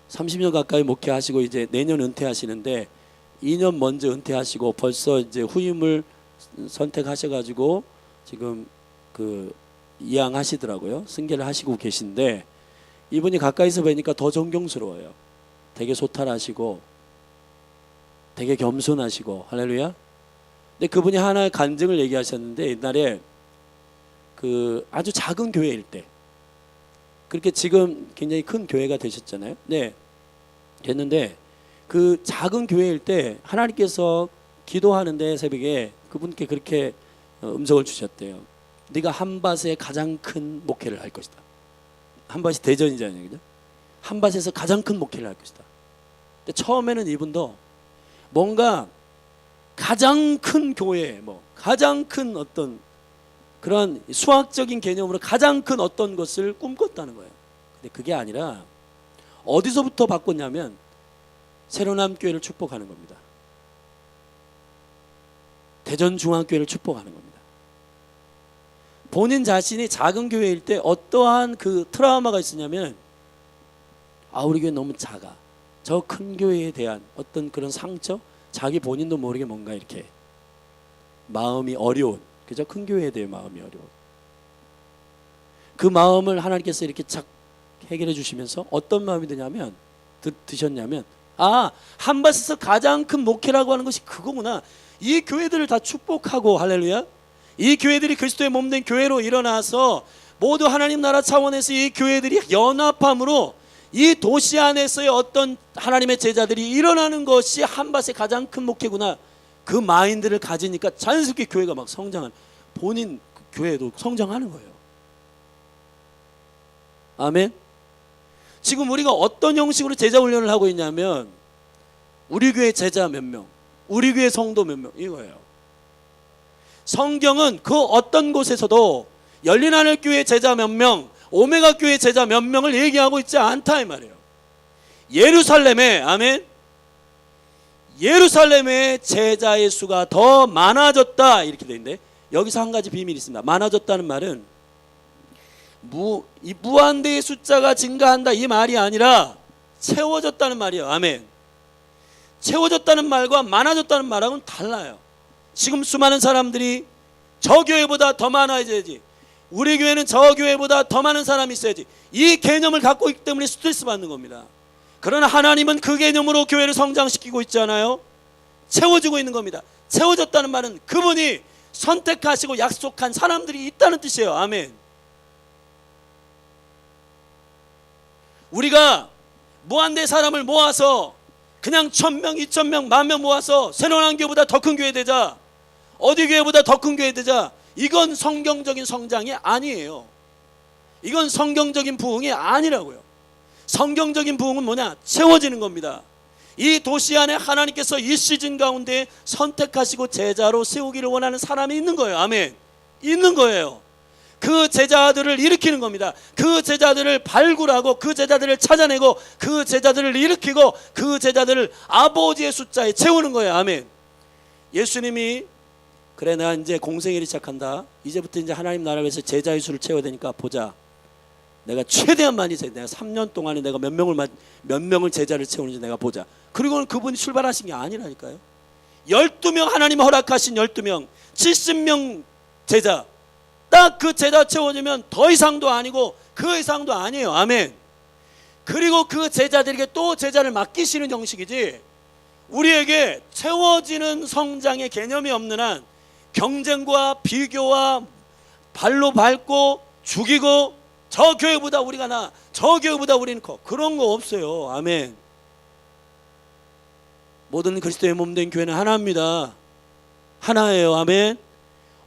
30년 가까이 목회하시고 이제 내년 은퇴하시는데 2년 먼저 은퇴하시고 벌써 이제 후임을 선택하셔가지고 지금 그 이양하시더라고요. 승계를 하시고 계신데 이분이 가까이서 뵈니까 더 존경스러워요. 되게 소탈하시고 되게 겸손하시고 할렐루야. 근데 그분이 하나의 간증을 얘기하셨는데, 옛날에 그 아주 작은 교회일 때, 그렇게 지금 굉장히 큰 교회가 되셨잖아요. 네, 됐는데 그 작은 교회일 때 하나님께서 기도하는데 새벽에 그분께 그렇게 음성을 주셨대요. 네가 한밭에 가장 큰 목회를 할 것이다. 한밭이 대전이잖아요, 그죠? 한밭에서 가장 큰 목회를 할 것이다. 근데 처음에는 이분도 뭔가 가장 큰 교회, 뭐 가장 큰 어떤 그런 수학적인 개념으로 가장 큰 어떤 것을 꿈꿨다는 거예요. 근데 그게 아니라 어디서부터 바꿨냐면 새로남 교회를 축복하는 겁니다. 대전중앙교회를 축복하는 겁니다. 본인 자신이 작은 교회일 때 어떠한 그 트라우마가 있었냐면, 우리 교회 너무 작아. 저 큰 교회에 대한 어떤 그런 상처, 자기 본인도 모르게 뭔가 이렇게 마음이 어려운, 그죠? 큰 교회에 대해 마음이 어려운 그 마음을 하나님께서 이렇게 착 해결해 주시면서 어떤 마음이 드셨냐면, 한밭에서 가장 큰 목회라고 하는 것이 그거구나. 이 교회들을 다 축복하고, 할렐루야, 이 교회들이 그리스도의 몸된 교회로 일어나서 모두 하나님 나라 차원에서 이 교회들이 연합함으로 이 도시 안에서의 어떤 하나님의 제자들이 일어나는 것이 한밭의 가장 큰 목회구나. 그 마인드를 가지니까 자연스럽게 교회가 막 성장하는, 본인 교회도 성장하는 거예요. 아멘. 지금 우리가 어떤 형식으로 제자 훈련을 하고 있냐면, 우리 교회 제자 몇 명, 우리 교회 성도 몇 명, 이거예요. 성경은 그 어떤 곳에서도 열린 하늘 교회 제자 몇 명, 오메가 교회 제자 몇 명을 얘기하고 있지 않다 이 말이에요. 예루살렘에, 아멘, 예루살렘의 제자의 수가 더 많아졌다 이렇게 되어 있는데, 여기서 한 가지 비밀이 있습니다. 많아졌다는 말은 이 무한대의 숫자가 증가한다 이 말이 아니라 채워졌다는 말이에요. 아멘. 채워졌다는 말과 많아졌다는 말하고는 달라요. 지금 수많은 사람들이 저 교회보다 더 많아야지, 우리 교회는 저 교회보다 더 많은 사람이 있어야지, 이 개념을 갖고 있기 때문에 스트레스 받는 겁니다. 그러나 하나님은 그 개념으로 교회를 성장시키고 있잖아요. 채워지고 있는 겁니다. 채워졌다는 말은 그분이 선택하시고 약속한 사람들이 있다는 뜻이에요. 아멘. 우리가 무한대 사람을 모아서 그냥 1000명, 2000명, 10,000명 모아서 새로운 교회보다 더 큰 교회 되자, 어디 교회보다 더 큰 교회 되자, 이건 성경적인 성장이 아니에요. 이건 성경적인 부흥이 아니라고요. 성경적인 부흥은 뭐냐? 채워지는 겁니다. 이 도시 안에 하나님께서 이 시즌 가운데 선택하시고 제자로 세우기를 원하는 사람이 있는 거예요. 아멘. 있는 거예요. 그 제자들을 일으키는 겁니다. 그 제자들을 발굴하고 그 제자들을 찾아내고 그 제자들을 일으키고 그 제자들을 아버지의 숫자에 채우는 거예요. 아멘. 예수님이 그래, 나 이제 공생애를 시작한다. 이제부터 이제 하나님 나라를 위해서 제자의 수를 채워야 되니까 보자. 내가 최대한 많이 내가 3년 동안에 내가 몇 명을 제자를 채우는지 내가 보자. 그리고는 그분이 출발하신 게 아니라니까요. 12명, 하나님 허락하신 12명, 70명 제자, 딱 그 제자 채워지면 더 이상도 아니고 그 이상도 아니에요. 아멘. 그리고 그 제자들에게 또 제자를 맡기시는 형식이지, 우리에게 채워지는 성장의 개념이 없는 한 경쟁과 비교와 발로 밟고 죽이고 저 교회보다 우리가 나, 저 교회보다 우리는 커, 그런 거 없어요. 아멘. 모든 그리스도의 몸된 교회는 하나입니다. 하나예요. 아멘.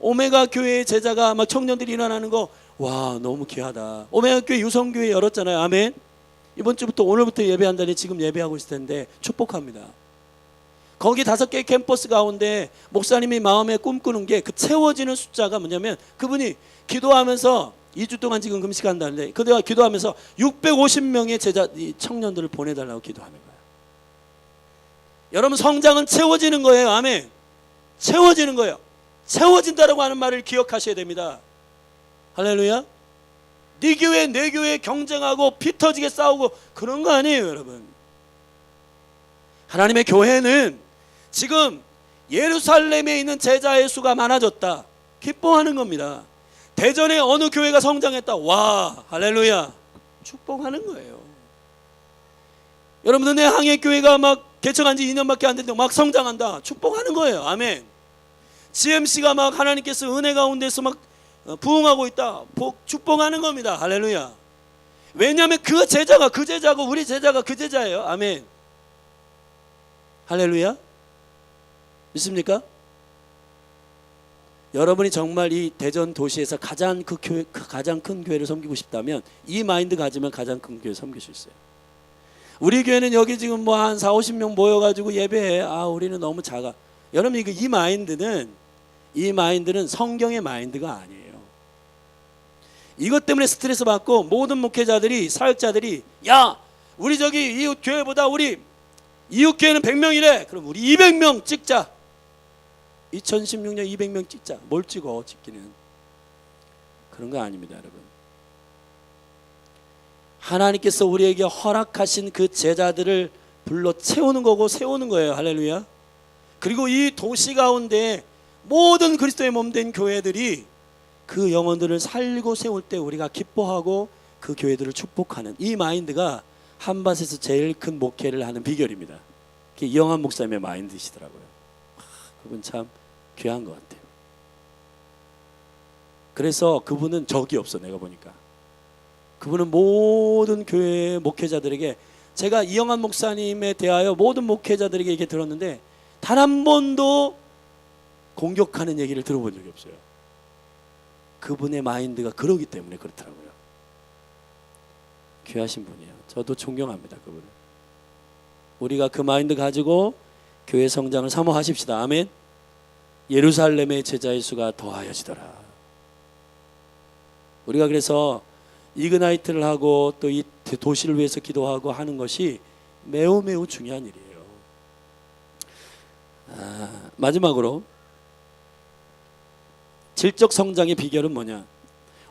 오메가 교회의 제자가 막 청년들이 일어나는 거, 와, 너무 귀하다. 오메가 교회 유성교회 열었잖아요. 아멘. 이번 주부터, 오늘부터 예배한다니 지금 예배하고 있을 텐데 축복합니다. 거기 5개의 캠퍼스 가운데 목사님이 마음에 꿈꾸는 게, 그 채워지는 숫자가 뭐냐면, 그분이 기도하면서 2주 동안 지금 금식한다는데, 그대가 기도하면서 650명의 제자, 이 청년들을 보내달라고 기도하는 거예요. 여러분, 성장은 채워지는 거예요. 아멘. 채워지는 거예요. 채워진다라고 하는 말을 기억하셔야 됩니다. 할렐루야. 네 교회 내 교회 경쟁하고 피 터지게 싸우고 그런 거 아니에요. 여러분, 하나님의 교회는 지금 예루살렘에 있는 제자의 수가 많아졌다, 기뻐하는 겁니다. 대전에 어느 교회가 성장했다, 와, 할렐루야, 축복하는 거예요. 여러분들, 내 항해교회가 막 개척한 지 2년밖에 안 됐는데 막 성장한다, 축복하는 거예요. 아멘. GMC가 막 하나님께서 은혜 가운데서 막 부흥하고 있다. 축복하는 겁니다. 할렐루야. 왜냐하면 그 제자가 그 제자고 우리 제자가 그 제자예요. 아멘. 할렐루야. 믿습니까? 여러분이 정말 이 대전 도시에서 가장 큰 교회를 섬기고 싶다면 이 마인드 가지면 가장 큰 교회 섬길 수 있어요. 우리 교회는 여기 지금 뭐 한 4, 50명 모여가지고 예배해. 우리는 너무 작아. 여러분 이 마인드는 성경의 마인드가 아니에요. 이것 때문에 스트레스 받고 모든 목회자들이 사역자들이 야 우리 저기 이웃 교회보다 우리 이웃 교회는 100명이래. 그럼 우리 200명 찍자. 2016년 200명 찍자. 뭘 찍어 찍기는. 그런 거 아닙니다 여러분. 하나님께서 우리에게 허락하신 그 제자들을 불러 채우는 거고 세우는 거예요. 할렐루야. 그리고 이 도시 가운데 모든 그리스도의 몸된 교회들이 그 영혼들을 살리고 세울 때 우리가 기뻐하고 그 교회들을 축복하는 이 마인드가 한밭에서 제일 큰 목회를 하는 비결입니다. 그게 이영환 목사님의 마인드시더라고요. 그분 참 귀한 것 같아요. 그래서 그분은 적이 없어. 내가 보니까 그분은 모든 교회 목회자들에게, 제가 이영환 목사님에 대하여 모든 목회자들에게 얘기 들었는데 단 한 번도 공격하는 얘기를 들어본 적이 없어요. 그분의 마인드가 그러기 때문에 그렇더라고요. 귀하신 분이에요. 저도 존경합니다 그분을. 우리가 그 마인드 가지고 교회 성장을 사모하십시다. 아멘. 예루살렘의 제자의 수가 더하여지더라. 우리가 그래서 이그나이트를 하고 또 이 도시를 위해서 기도하고 하는 것이 매우 중요한 일이에요. 마지막으로 질적 성장의 비결은 뭐냐?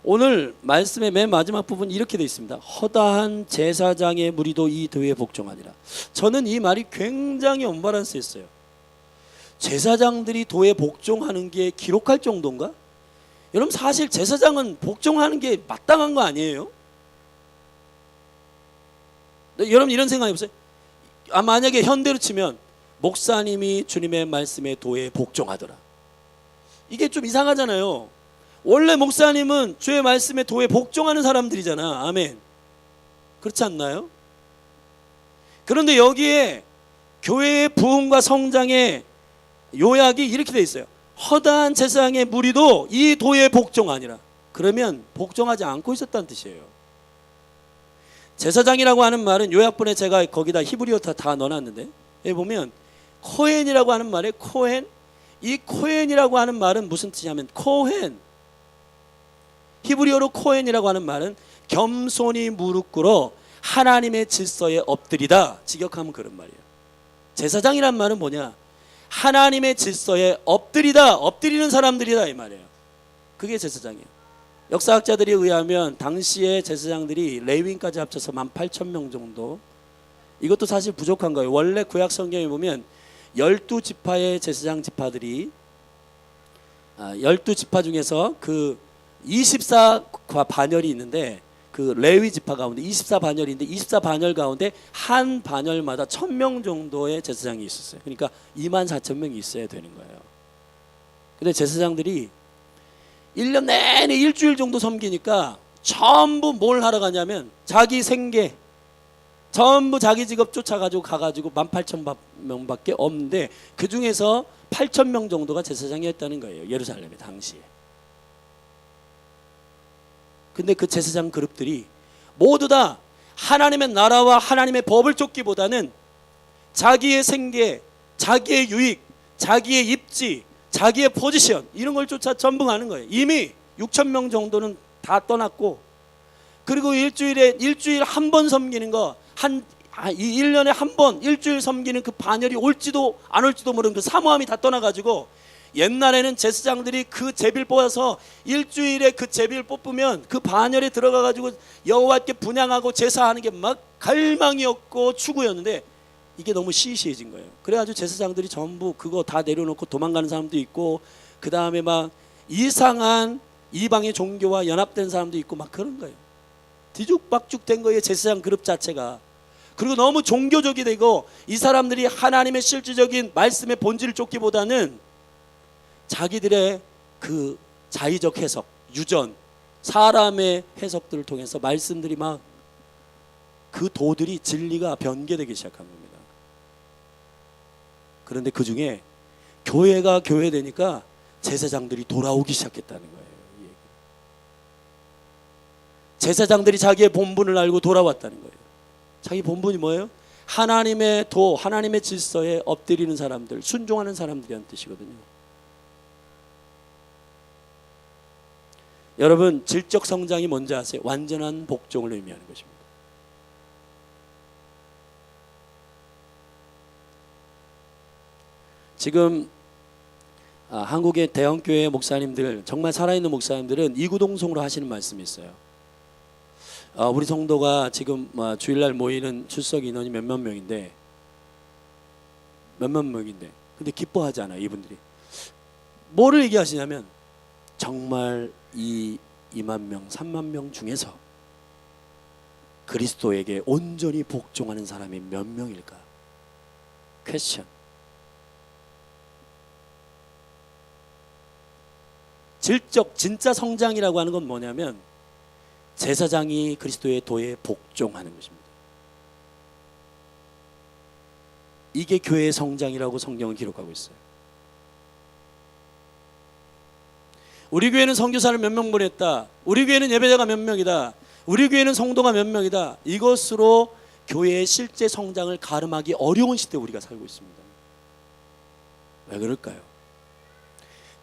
오늘 말씀의 맨 마지막 부분 이렇게 되어 있습니다. 허다한 제사장의 무리도 이 도에 복종하니라. 저는 이 말이 굉장히 언밸런스 했어요. 제사장들이 도에 복종하는 게 기록할 정도인가? 여러분 사실 제사장은 복종하는 게 마땅한 거 아니에요? 여러분 이런 생각해 보세요. 만약에 현대로 치면 목사님이 주님의 말씀에 도에 복종하더라. 이게 좀 이상하잖아요. 원래 목사님은 주의 말씀에 도에 복종하는 사람들이잖아. 아멘. 그렇지 않나요? 그런데 여기에 교회의 부흥과 성장의 요약이 이렇게 돼 있어요. 허다한 제사장의 무리도 이 도에 복종하니라. 그러면 복종하지 않고 있었다는 뜻이에요. 제사장이라고 하는 말은 요약본에 제가 거기다 히브리어 다 넣어놨는데, 여기 보면 코헨이라고 하는 말에 코헨, 이 코헨이라고 하는 말은 무슨 뜻이냐면 코헨, 히브리어로 코헨이라고 하는 말은 겸손히 무릎 꿇어 하나님의 질서에 엎드리다, 직역하면 그런 말이에요. 제사장이란 말은 뭐냐? 하나님의 질서에 엎드리다, 엎드리는 사람들이다 이 말이에요. 그게 제사장이에요. 역사학자들에 의하면 당시의 제사장들이 레위인까지 합쳐서 18,000명 정도. 이것도 사실 부족한 거예요. 원래 구약 성경에 보면 12지파의 제사장 지파들이 12지파 중에서 그 24반열이 있는데, 그 레위 지파 가운데 24반열인데 24반열 가운데 한 반열마다 1000명 정도의 제사장이 있었어요. 그러니까 24,000명이 있어야 되는 거예요. 근데 제사장들이 1년 내내 일주일 정도 섬기니까 전부 뭘 하러 가냐면 자기 생계 전부 자기 직업 쫓아가지고 가가지고 18,000명밖에 없는데 그 중에서 8,000명 정도가 제사장이었다는 거예요. 예루살렘에 당시에. 근데 그 제사장 그룹들이 모두 다 하나님의 나라와 하나님의 법을 쫓기보다는 자기의 생계, 자기의 유익, 자기의 입지, 자기의 포지션 이런 걸 쫓아 전붕하는 거예요. 이미 6,000명 정도는 다 떠났고, 그리고 일주일 한 번 섬기는 거, 1년에 한 번 일주일 섬기는 그 반열이 올지도 안 올지도 모르는 그 사모함이 다 떠나가지고, 옛날에는 제사장들이 그 제비를 뽑아서 일주일에 그 제비를 뽑으면 그 반열에 들어가가지고 여호와께 분향하고 제사하는 게 막 갈망이었고 추구였는데 이게 너무 시시해진 거예요. 그래가지고 제사장들이 전부 그거 다 내려놓고 도망가는 사람도 있고, 그 다음에 막 이상한 이방의 종교와 연합된 사람도 있고 막 그런 거예요. 뒤죽박죽 된 거예요, 제사장 그룹 자체가. 그리고 너무 종교적이 되고 이 사람들이 하나님의 실질적인 말씀의 본질을 쫓기보다는 자기들의 그 자의적 해석, 유전, 사람의 해석들을 통해서 말씀들이 막 그 도들이 진리가 변개되기 시작한 겁니다. 그런데 그 중에 교회가 교회되니까 제사장들이 돌아오기 시작했다는 거예요. 제사장들이 자기의 본분을 알고 돌아왔다는 거예요. 자기 본분이 뭐예요? 하나님의 도, 하나님의 질서에 엎드리는 사람들, 순종하는 사람들이란 뜻이거든요. 여러분, 질적 성장이 뭔지 아세요? 완전한 복종을 의미하는 것입니다. 지금 한국의 대형교회 목사님들, 정말 살아있는 목사님들은 이구동성으로 하시는 말씀이 있어요. 우리 성도가 지금 주일날 모이는 출석 인원이 몇몇 명인데 근데 기뻐하지 않아요. 이분들이 뭐를 얘기하시냐면 정말 이 2만 명 3만 명 중에서 그리스도에게 온전히 복종하는 사람이 몇 명일까? 퀘스천. 질적 진짜 성장이라고 하는 건 뭐냐면 제사장이 그리스도의 도에 복종하는 것입니다. 이게 교회의 성장이라고 성경은 기록하고 있어요. 우리 교회는 선교사를 몇 명 보냈다. 우리 교회는 예배자가 몇 명이다. 우리 교회는 성도가 몇 명이다. 이것으로 교회의 실제 성장을 가름하기 어려운 시대에 우리가 살고 있습니다. 왜 그럴까요?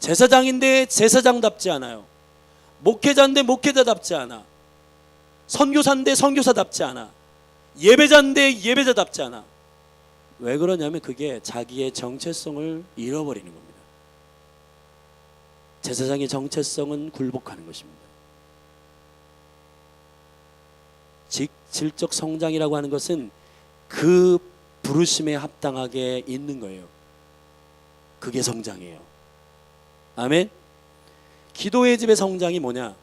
제사장인데 제사장답지 않아요. 목회자인데 목회자답지 않아. 선교사인데 선교사답지 않아. 예배자인데 예배자답지 않아. 왜 그러냐면 그게 자기의 정체성을 잃어버리는 겁니다. 제사장의 정체성은 굴복하는 것입니다. 질적 성장이라고 하는 것은 그 부르심에 합당하게 있는 거예요. 그게 성장이에요. 아멘. 기도의 집의 성장이 뭐냐?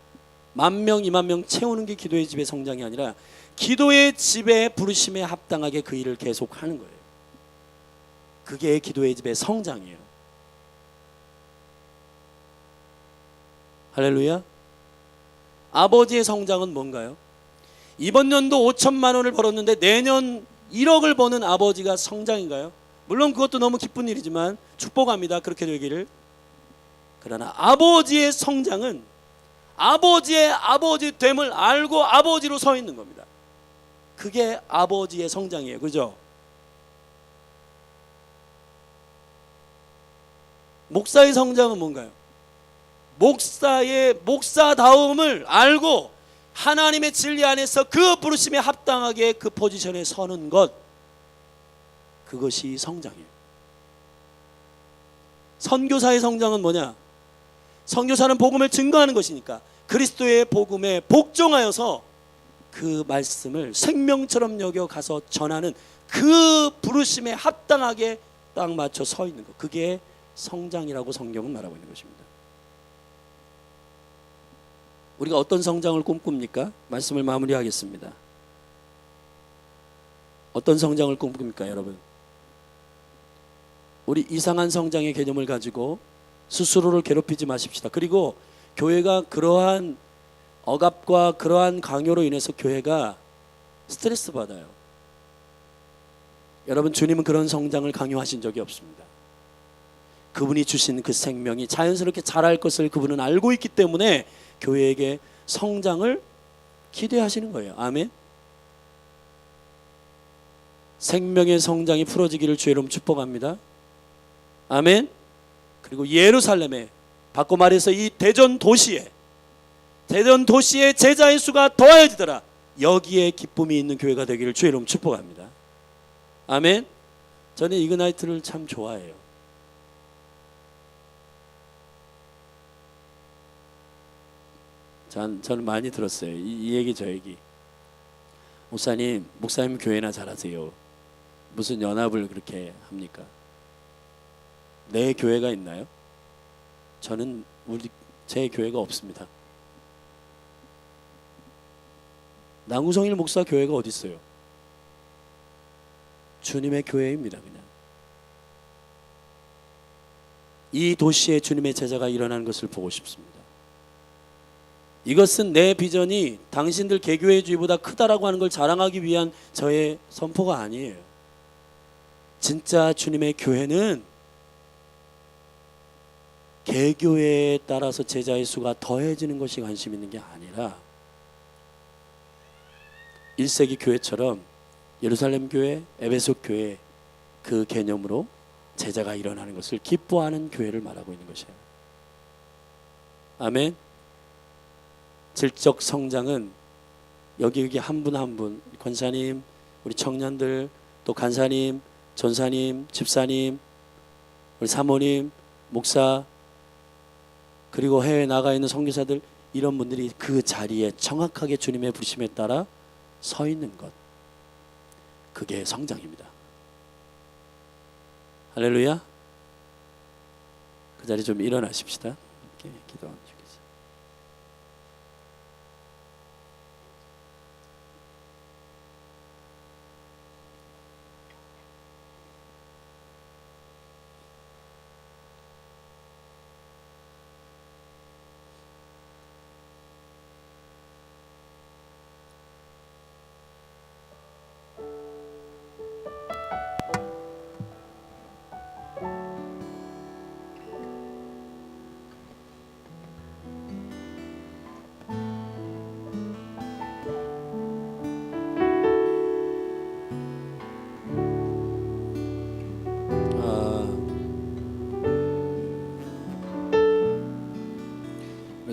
10,000명, 20,000명 채우는 게 기도의 집의 성장이 아니라 기도의 집의 부르심에 합당하게 그 일을 계속하는 거예요. 그게 기도의 집의 성장이에요. 할렐루야. 아버지의 성장은 뭔가요? 이번 연도 5천만 원을 벌었는데 내년 1억을 버는 아버지가 성장인가요? 물론 그것도 너무 기쁜 일이지만 축복합니다. 그렇게 되기를. 그러나 아버지의 성장은 아버지의 아버지됨을 알고 아버지로 서 있는 겁니다. 그게 아버지의 성장이에요. 그죠? 목사의 성장은 뭔가요? 목사의 목사다움을 알고 하나님의 진리 안에서 그 부르심에 합당하게 그 포지션에 서는 것, 그것이 성장이에요. 선교사의 성장은 뭐냐? 선교사는 복음을 증거하는 것이니까 그리스도의 복음에 복종하여서 그 말씀을 생명처럼 여겨 가서 전하는 그 부르심에 합당하게 딱 맞춰 서 있는 것, 그게 성장이라고 성경은 말하고 있는 것입니다. 우리가 어떤 성장을 꿈꿉니까? 말씀을 마무리하겠습니다. 어떤 성장을 꿈꿉니까, 여러분? 우리 이상한 성장의 개념을 가지고 스스로를 괴롭히지 마십시다. 그리고 교회가 그러한 억압과 그러한 강요로 인해서 교회가 스트레스 받아요. 여러분, 주님은 그런 성장을 강요하신 적이 없습니다. 그분이 주신 그 생명이 자연스럽게 자랄 것을 그분은 알고 있기 때문에 교회에게 성장을 기대하시는 거예요. 아멘. 생명의 성장이 풀어지기를 주의 이름 축복합니다. 아멘. 그리고 예루살렘에, 바꿔 말해서 이 대전 도시에 제자의 수가 더하여지더라. 여기에 기쁨이 있는 교회가 되기를 주의 이름 축복합니다. 아멘. 저는 이그나이트를 참 좋아해요. 저는 많이 들었어요. 이 얘기 저 얘기. 목사님 교회나 잘하세요. 무슨 연합을 그렇게 합니까? 내 교회가 있나요? 저는 제 교회가 없습니다. 남구성일 목사 교회가 어디 있어요? 주님의 교회입니다. 그냥 이 도시에 주님의 제자가 일어나는 것을 보고 싶습니다. 이것은 내 비전이 당신들 개교회주의보다 크다라고 하는 걸 자랑하기 위한 저의 선포가 아니에요. 진짜 주님의 교회는 개교회에 따라서 제자의 수가 더해지는 것이 관심 있는 게 아니라 1세기 교회처럼 예루살렘 교회, 에베소 교회 그 개념으로 제자가 일어나는 것을 기뻐하는 교회를 말하고 있는 것이에요. 아멘. 질적 성장은 여기 한 분 한 분, 권사님, 우리 청년들, 또 간사님, 전사님, 집사님, 우리 사모님, 목사, 그리고 해외에 나가 있는 선교사들, 이런 분들이 그 자리에 정확하게 주님의 부르심에 따라 서 있는 것, 그게 성장입니다. 할렐루야. 그 자리 좀 일어나십시다. 이렇게 기도하면 좋겠어요.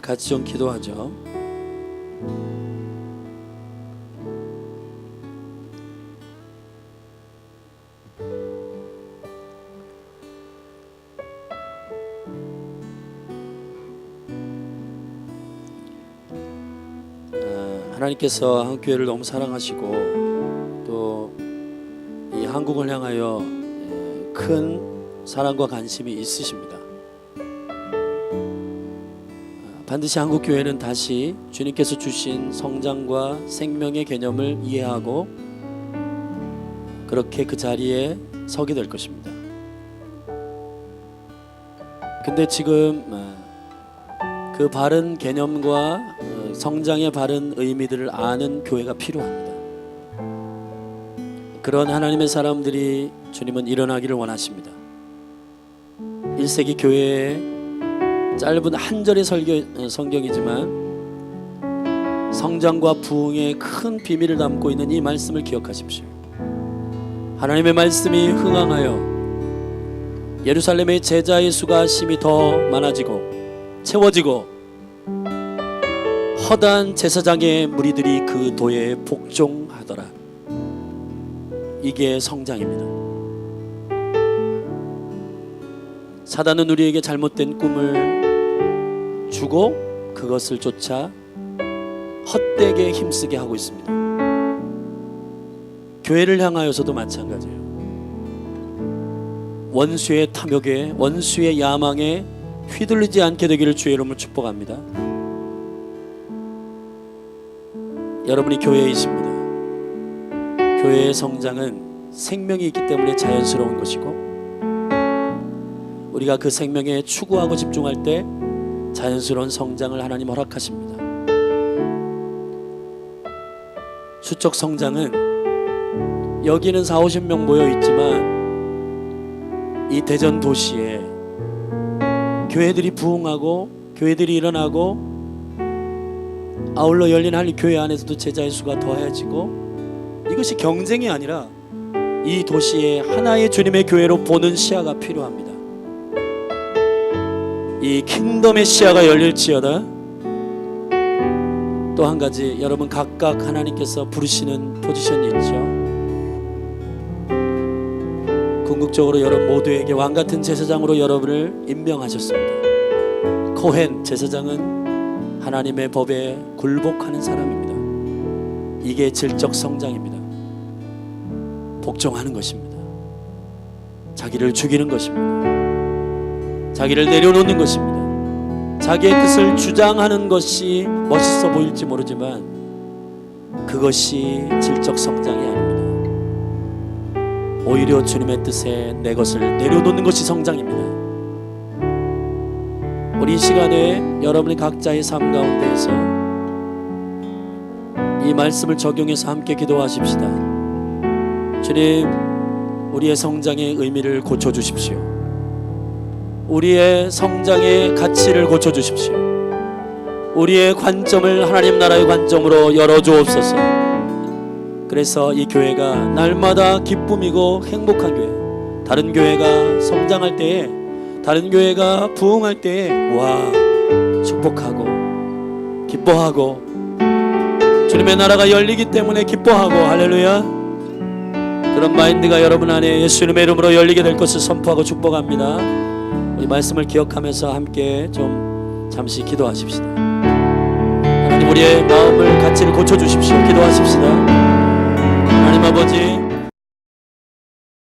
같이 좀 기도하죠. 하나님께서 한국교회를 너무 사랑하시고 또 이 한국을 향하여 큰 사랑과 관심이 있으십니다. 반드시 한국교회는 다시 주님께서 주신 성장과 생명의 개념을 이해하고 그렇게 그 자리에 서게 될 것입니다. 근데 지금 그 바른 개념과 성장의 바른 의미들을 아는 교회가 필요합니다. 그런 하나님의 사람들이 주님은 일어나기를 원하십니다. 1세기 교회에 짧은 한 절의 성경이지만 성장과 부흥의 큰 비밀을 담고 있는 이 말씀을 기억하십시오. 하나님의 말씀이 흥황하여 예루살렘의 제자의 수가 심히 더 많아지고 채워지고 허다한 제사장의 무리들이 그 도에 복종하더라. 이게 성장입니다. 사단은 우리에게 잘못된 꿈을 주고 그것을 쫓아 헛되게 힘쓰게 하고 있습니다. 교회를 향하여서도 마찬가지예요. 원수의 탐욕에, 원수의 야망에 휘둘리지 않게 되기를 주의 이름으로 축복합니다. 여러분이 교회에 있습니다. 교회의 성장은 생명이 있기 때문에 자연스러운 것이고 우리가 그 생명에 추구하고 집중할 때 자연스러운 성장을 하나님 허락하십니다. 수적 성장은 여기는 40-50명 모여 있지만 이 대전 도시에 교회들이 부흥하고 교회들이 일어나고 아울러 열린 할리 교회 안에서도 제자의 수가 더해지고 이것이 경쟁이 아니라 이 도시에 하나의 주님의 교회로 보는 시야가 필요합니다. 이 킹덤의 시야가 열릴지어다. 또 한 가지, 여러분 각각 하나님께서 부르시는 포지션이 있죠. 궁극적으로 여러분 모두에게 왕같은 제사장으로 여러분을 임명하셨습니다. 코헨 제사장은 하나님의 법에 굴복하는 사람입니다. 이게 질적 성장입니다. 복종하는 것입니다. 자기를 죽이는 것입니다. 자기를 내려놓는 것입니다. 자기의 뜻을 주장하는 것이 멋있어 보일지 모르지만 그것이 질적 성장이 아닙니다. 오히려 주님의 뜻에 내 것을 내려놓는 것이 성장입니다. 우리 이 시간에 여러분의 각자의 삶 가운데에서 이 말씀을 적용해서 함께 기도하십시다. 주님, 우리의 성장의 의미를 고쳐주십시오. 우리의 성장의 가치를 고쳐주십시오. 우리의 관점을 하나님 나라의 관점으로 열어주옵소서. 그래서 이 교회가 날마다 기쁨이고 행복한 교회, 다른 교회가 성장할 때에, 다른 교회가 부흥할 때에 축복하고 기뻐하고, 주님의 나라가 열리기 때문에 기뻐하고, 할렐루야. 그런 마인드가 여러분 안에 예수님의 이름으로 열리게 될 것을 선포하고 축복합니다. 우리 말씀을 기억하면서 함께 좀 잠시 기도하십시다. 하나님, 우리의 마음을 가치를 고쳐주십시오. 기도하십시다. 하나님 아버지,